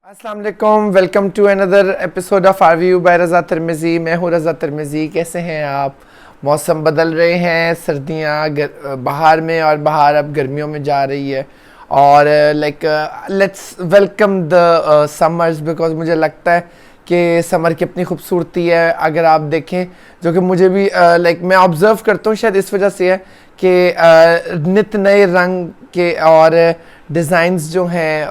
अस्सलाम वालेकुम, welcome to another episode of our view by Raza Tirmizi. मैं हूँ रज़ा तिरमिज़ी। कैसे हैं आप? मौसम बदल रहे हैं, सर्दियाँ बाहर में और बाहर अब गर्मियों में जा रही है और let's welcome the summers because मुझे लगता है कि समर की अपनी खूबसूरती है। अगर आप देखें, जो कि मुझे भी मैं ऑब्ज़र्व करता हूँ, शायद इस वजह से है कि नित नए रंग के और डिज़ाइंस जो हैं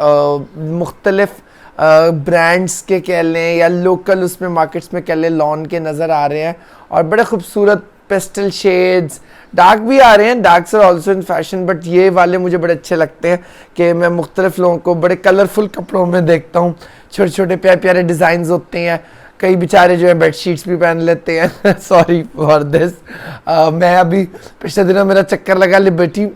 मुख्तलिफ ब्रांड्स के कह लें या लोकल उसमें मार्केट्स में कह लें लॉन के नज़र आ रहे हैं और बड़े खूबसूरत पेस्टल शेड्स, डार्क भी आ रहे हैं, darks are also in fashion, but ये वाले मुझे बड़े अच्छे लगते हैं कि मैं मुख्तलिफ लोगों को बड़े कलरफुल कपड़ों में देखता हूँ। छोटे छोटे प्यारे प्यारे डिज़ाइन होते हैं, कई बेचारे जो है बेडशीट्स भी पहन लेते हैं सॉरी फॉर दिस। मैं अभी पिछले दिनों मेरा चक्कर लगा लिबर्टी,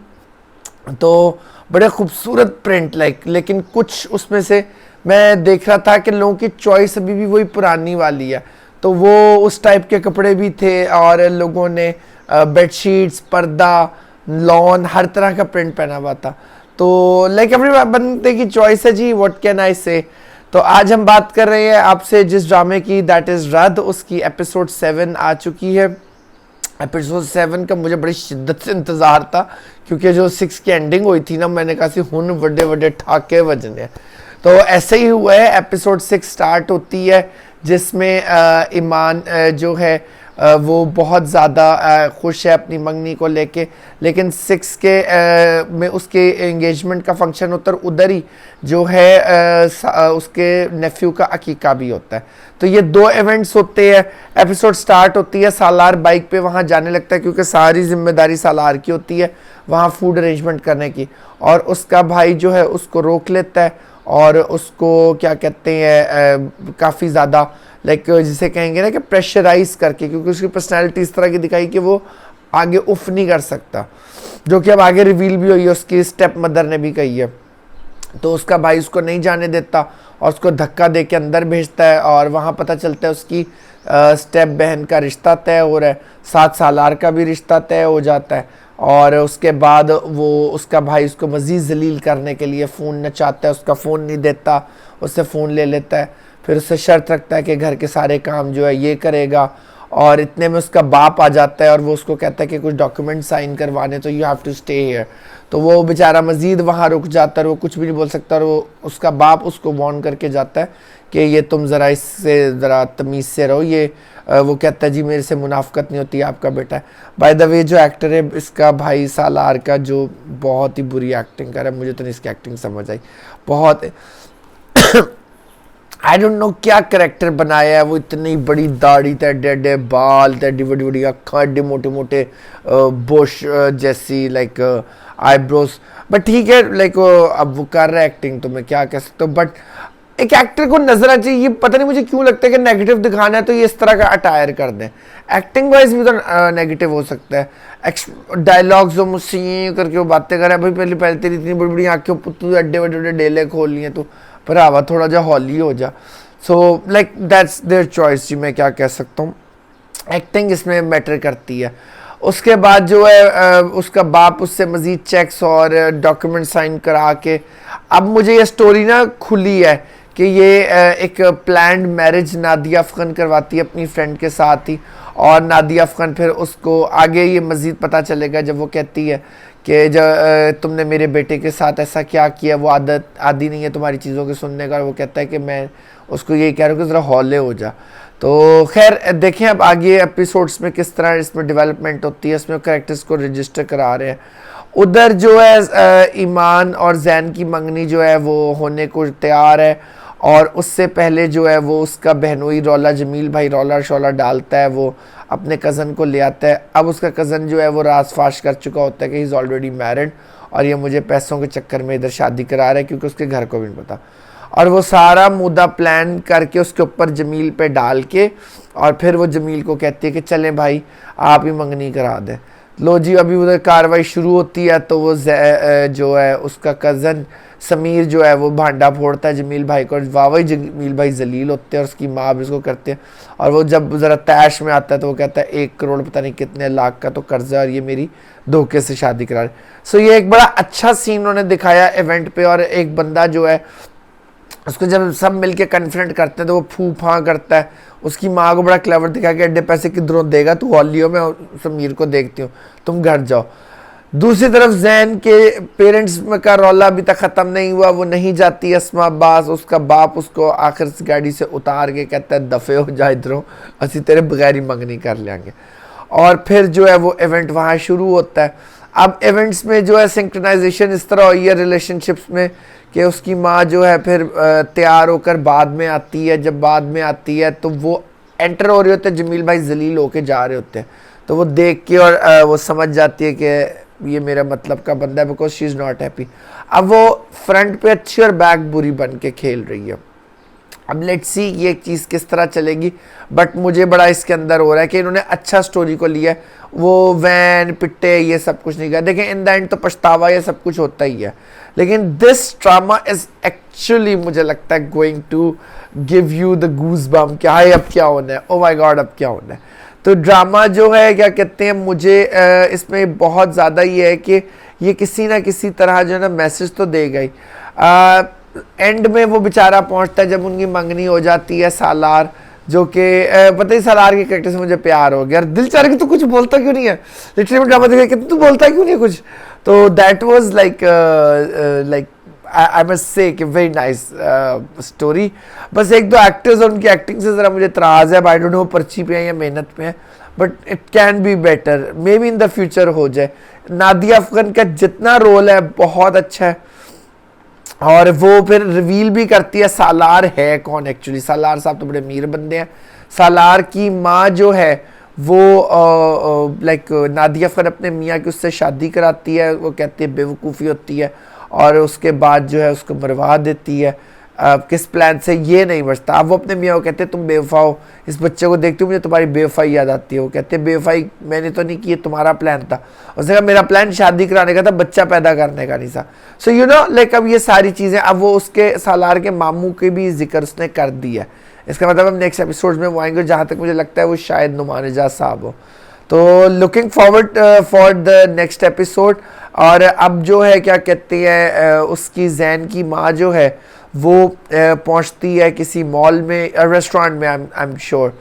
तो बड़े खूबसूरत प्रिंट लेकिन कुछ उसमें से मैं देख रहा था कि लोगों की चॉइस अभी भी वही पुरानी वाली है, तो वो उस टाइप के कपड़े भी थे और लोगों ने बेडशीट्स, पर्दा, लॉन, हर तरह का प्रिंट पहना हुआ था। तो अपने बंदे की चॉइस है जी, व्हाट कैन आई से। तो आज हम बात कर रहे हैं आपसे जिस ड्रामे की, दैट इज़ रद्द। उसकी एपिसोड 7 आ चुकी है। एपिसोड 7 का मुझे बड़ी शिद्दत से इंतज़ार था क्योंकि जो 6 की एंडिंग हुई थी ना, मैंने कहा सी हुन बड़े बड़े ठाके बजने। तो ऐसे ही हुआ है। एपिसोड 6 स्टार्ट होती है जिसमें ईमान जो है वो बहुत ज़्यादा खुश है अपनी मंगनी को लेके, लेकिन 6 के में उसके एंगेजमेंट का फंक्शन होता है, उधर ही जो है उसके नेफ्यू का अकीका भी होता है। तो ये दो इवेंट्स होते हैं। एपिसोड स्टार्ट होती है, सालार बाइक पे वहाँ जाने लगता है क्योंकि सारी जिम्मेदारी सालार की होती है वहाँ फूड अरेंजमेंट करने की, और उसका भाई जो है उसको रोक लेता है और उसको क्या कहते हैं काफ़ी ज़्यादा जिसे कहेंगे ना कि प्रेशराइज करके, क्योंकि उसकी पर्सनैलिटी इस तरह की दिखाई कि वो आगे उफ नहीं कर सकता, जो कि अब आगे रिवील भी हुई है, उसकी स्टेप मदर ने भी कही है। तो उसका भाई उसको नहीं जाने देता और उसको धक्का दे के अंदर भेजता है और वहाँ पता चलता है उसकी स्टेप बहन का रिश्ता तय हो रहा है, 7 सालार का भी रिश्ता तय हो जाता है। और उसके बाद वो उसका भाई उसको मज़ीद जलील करने के लिए फ़ोन न चाहता है, उसका फ़ोन नहीं देता, उससे फ़ोन ले लेता है, फिर उससे शर्त रखता है कि घर के सारे काम जो है ये करेगा। और इतने में उसका बाप आ जाता है और वो उसको कहता है कि कुछ डॉक्यूमेंट साइन करवाने, तो you have to stay here. तो वो बेचारा मज़ीद वहाँ रुक जाता है, वो कुछ भी नहीं बोल सकता, और वो उसका बाप उसको वार्न करके जाता है कि ये तुम ज़रा इससे ज़रा तमीज़ से रहो। ये वो कहता है जी मेरे से मुनाफकत नहीं होती, आपका बेटा है। बाय द वे जो एक्टर है इसका भाई सालार का, जो बहुत ही बुरी एक्टिंग कर रहा है, मुझे तो नहीं इसकी एक्टिंग समझ आई बहुत आई डोंट नो क्या करेक्टर बनाया है। वो इतनी बड़ी दाढ़ी, टेढ़े बाल, टेढ़ी बड़ी बड़ी अक्खां, एडे मोटे मोटे बुश जैसी आईब्रोज, बट ठीक है अब वो कर रहा है एक्टिंग, तो मैं क्या कह सकता हूँ। बट एक एक्टर को नजर आना चाहिए, ये पता नहीं मुझे क्यों लगता है कि नेगेटिव दिखाना है तो ये इस तरह का अटायर कर दें। एक्टिंग वाइज भी तो नेगेटिव हो सकता है। डायलॉग्स जो मुझसे करके वो बातें कर रहा है, भाई पहले पहले तेरी इतनी बड़ी बड़ी आँखें, तू एड्डे बड़े बड़े डेले खोल लिए, तो भरावा थोड़ा जा हॉली हो जा। सो दैट्स देयर चॉइस जी, मैं क्या कह सकता हूँ। एक्टिंग इसमें मैटर करती है। उसके बाद जो है उसका बाप उससे मज़ीद चेक्स और डॉक्यूमेंट साइन करा के, अब मुझे ये स्टोरी ना खुली है कि ये एक प्लान्ड मैरिज नादिया अफगन करवाती है अपनी फ्रेंड के साथ ही, और नादिया अफगन फिर उसको आगे ये मज़ीद पता चलेगा जब वो कहती है कि जब तुमने मेरे बेटे के साथ ऐसा क्या किया, वो आदी नहीं है तुम्हारी चीज़ों के सुनने का। वो कहता है कि मैं उसको यही कह रहा हूँ कि ज़रा हौले हो जा। तो खैर देखें अब आगे एपिसोड्स में किस तरह इसमें डेवलपमेंट होती है, इसमें कैरेक्टर्स को रजिस्टर करा रहे हैं। उधर जो है ईमान और जैन की मंगनी जो है वो होने को तैयार है, और उससे पहले जो है वो उसका बहनोई रौला जमील भाई रौला शौला डालता है, वो अपने कज़न को ले आता है। अब उसका कज़न जो है वो राज फाश कर चुका होता है कि ही इज़ ऑलरेडी मैरिड और ये मुझे पैसों के चक्कर में इधर शादी करा रहा है, क्योंकि उसके घर को भी नहीं पता। और वो सारा मुद्दा प्लान करके उसके ऊपर जमील पे डाल के, और फिर वो जमील को कहती है कि चलें भाई आप ही मंगनी करा दें। लो जी, अभी उधर कार्रवाई शुरू होती है, तो वो जो है उसका कज़न समीर जो है वो भांडा फोड़ता है जमील भाई को, वाह जमील भाई जलील होते हैं और उसकी माँ भी उसको करते हैं। और वो जब ज़रा तैश में आता है तो वो कहता है 1 करोड़ पता नहीं कितने लाख का तो कर्जा, और ये मेरी धोखे से शादी करा रहे। सो ये एक बड़ा अच्छा सीन उन्होंने दिखाया इवेंट पे, और एक बंदा जो है उसको जब सब मिलके कन्फ्रंट करते हैं तो वो फू फाँ करता है, उसकी माँ को बड़ा क्लेवर दिखा के अड्डे पैसे किधरों देगा, तू हॉलियो में समीर को देखती हूँ, तुम घर जाओ। दूसरी तरफ जैन के पेरेंट्स का रौला अभी तक ख़त्म नहीं हुआ, वो नहीं जाती अस्मा अब्बास, उसका बाप उसको आखिर गाड़ी से उतार के कहता है दफ़े हो जा इधरों, असी तेरे बगैर ही मंगनी कर लेंगे। और फिर जो है वो इवेंट वहाँ शुरू होता है। अब इवेंट्स में जो है सिंक्रोनाइजेशन इस तरह हुई है रिलेशनशिप्स में कि उसकी माँ जो है फिर तैयार होकर बाद में आती है, जब बाद में आती है तो वो एंटर हो रहे होते हैं, जमील भाई जलील होके जा रहे होते हैं, तो वो देख के और वो समझ जाती है कि ये मेरा मतलब का बंदा है, because she is not happy. अब वो फ्रंट पे अच्छी और बैक बुरी बन के खेल रही है। अब लेट्स सी ये चीज़ किस तरह चलेगी, बट मुझे बड़ा इसके अंदर हो रहा है कि इन्होंने अच्छा स्टोरी को लिया है, वो वैन पिट्टे ये सब कुछ नहीं किया। देखें इन द एंड तो पछतावा ये सब कुछ होता ही है, लेकिन दिस ड्रामा इज़ एक्चुअली मुझे लगता है going to give you the goose bumps, क्या है अब क्या होना है, ओ माई गॉड अब क्या होना है। तो ड्रामा जो है क्या कहते हैं, मुझे इसमें बहुत ज़्यादा ये है कि ये किसी ना किसी तरह जो है ना मैसेज तो देगा ही। एंड में वो बेचारा पहुंचता है जब उनकी मंगनी हो जाती है, सालार जो कि पता ही सालार के कैरेक्टर से मुझे प्यार हो गया, दिल चाह रहा कि तू कुछ बोलता क्यों नहीं है, लिटरली ड्रामा देखा कि तू बोलता क्यों नहीं है कुछ। तो that was like I must say कि वेरी नाइस स्टोरी। बस एक दो एक्टर्स और उनकी एक्टिंग से ज़रा मुझे इतराज़ है, आई डोंट नो पर्ची पे हैं या मेहनत पे हैं, but it can be better, may be in the future हो जाए। नादिया अफगान का जितना रोल है बहुत अच्छा है, और वो फिर रिवील भी करती है सालार है कौन एक्चुअली। सालार साहब तो बड़े अमीर बंदे हैं। सालार की माँ जो है वो लाइक नादिया अफगान अपने मियाँ की उससे शादी कराती है, वो कहती है बेवकूफ़ी होती है, और उसके बाद जो है उसको मरवा देती है। किस प्लान से ये नहीं बचता। अब वो अपने मियाँ को कहते हैं तुम बेवफा हो, इस बच्चे को देखते हो मुझे तुम्हारी बेवफाई याद आती है। वो कहते हैं बेवफाई मैंने तो नहीं की, तुम्हारा प्लान था। उसने कहा मेरा प्लान शादी कराने का था, बच्चा पैदा करने का नहीं था। सो यू नो लाइक अब ये सारी चीज़ें, अब वो उसके सालार के मामू के भी जिक्र उसने कर दिया है। इसका मतलब हम नेक्स्ट एपिसोड में वो आएंगे, जहाँ तक मुझे लगता है वो शायद नुमान एजाज साहब हो। तो looking forward for the next episode. और अब जो है क्या कहते हैं उसकी जैन की माँ जो है वो पहुंचती है किसी मॉल में, रेस्टोरेंट में आई एम श्योर,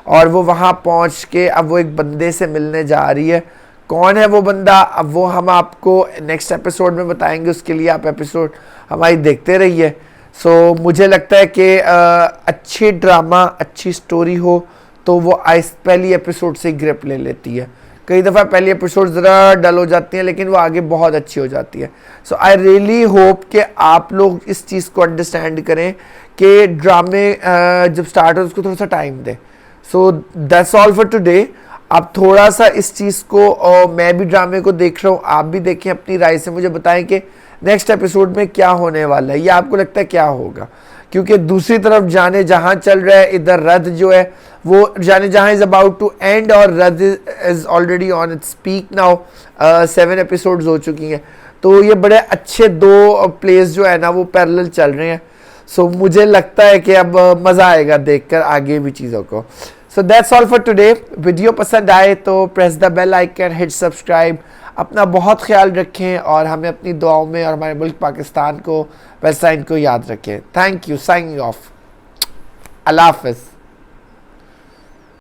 और वो वहाँ पहुँच के अब वो एक बंदे से मिलने जा रही है। कौन है वो बंदा, अब वो हम आपको नेक्स्ट एपिसोड में बताएंगे, उसके लिए आप एपिसोड हमारी देखते रहिए। सो मुझे लगता है कि अच्छी ड्रामा अच्छी स्टोरी हो तो वो पहली एपिसोड से ग्रिप ले लेती है। कई दफ़ा पहली एपिसोड ज़रा डल हो जाती हैं, लेकिन वो आगे बहुत अच्छी हो जाती है। सो आई रियली होप कि आप लोग इस चीज़ को अंडरस्टैंड करें कि ड्रामे जब स्टार्ट हो उसको थोड़ा सा टाइम दें। सो दैट्स ऑल फॉर टुडे। आप थोड़ा सा इस चीज़ को मैं भी ड्रामे को देख रहा हूँ, आप भी देखें, अपनी राय से मुझे बताएं कि नेक्स्ट एपिसोड में क्या होने वाला है या आपको लगता है क्या होगा। क्योंकि दूसरी तरफ जाने जहाँ चल रहा है, इधर रद जो है वो जाने जहाँ इज़ अबाउट टू एंड, और रद is already on its peak now. 7 episodes हो चुकी हैं, तो ये बड़े अच्छे 2 प्लेस जो है ना वो पैरेलल चल रहे हैं। सो मुझे लगता है कि अब मज़ा आएगा देखकर आगे भी चीज़ों को। So that's all for today. Video पसंद आए तो press the bell icon, hit subscribe. अपना बहुत ख्याल रखें और हमें अपनी दुआओं में और हमारे मुल्क पाकिस्तान को, पैलेस्टाइन को याद रखें। Thank you, signing off. अल्लाह हाफ़िज़।